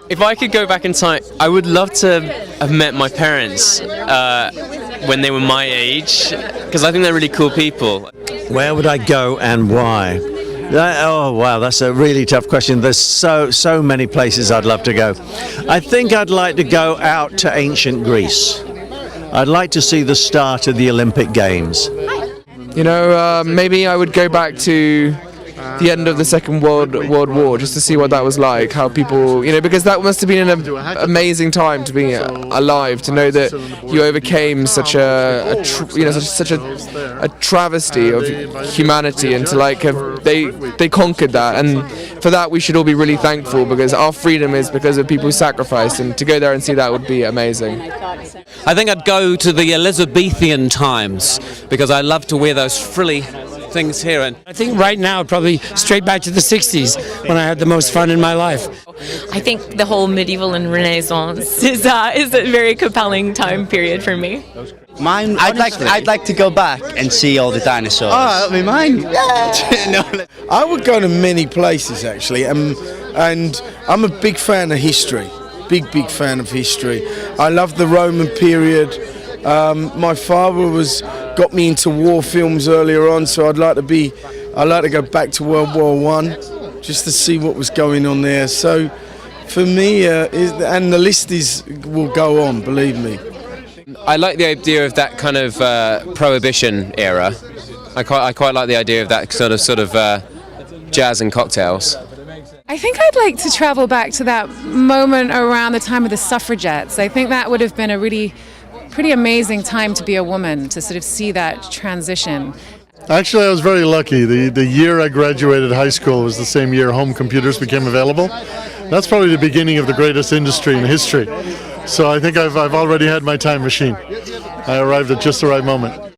If I could go back in time, I would love to have met my parents when they were my age, because I think they're really cool people. Where would I go and why? Oh wow, that's a really tough question. There's so many places I'd love to go. I think I'd like to go out to ancient Greece. I'd like to see the start of the Olympic Games. You know, maybe I would go back to the end of the Second World War just to see what that was like, how people, you know, because that must have been an amazing time to be alive, to know that you overcame such a travesty of humanity, and to like have they conquered that, and for that we should all be really thankful, because our freedom is because of people's sacrifice, and to go there and see that would be amazing. I think I'd go to the Elizabethan times, because I love to wear those frilly things here. And I think right now probably straight back to the 60s when I had the most fun in my life. I think the whole medieval and Renaissance is a very compelling time period for me. Mine, I'd like to go back and see all the dinosaurs. Oh, that'd be mine. No. I would go to many places actually, and I'm a big fan of history. Big fan of history. I love the Roman period. My father got me into war films earlier on, so I'd like to go back to World War I just to see what was going on there. So for me, and the list will go on, believe me. I like the idea of that kind of prohibition era. I quite like the idea of that sort of jazz and cocktails. I think I'd like to travel back to that moment around the time of the suffragettes. I think that would have been a pretty amazing time to be a woman, to sort of see that transition. Actually, I was very lucky. The year I graduated high school was the same year home computers became available. That's probably the beginning of the greatest industry in history. So I think I've already had my time machine. I arrived at just the right moment.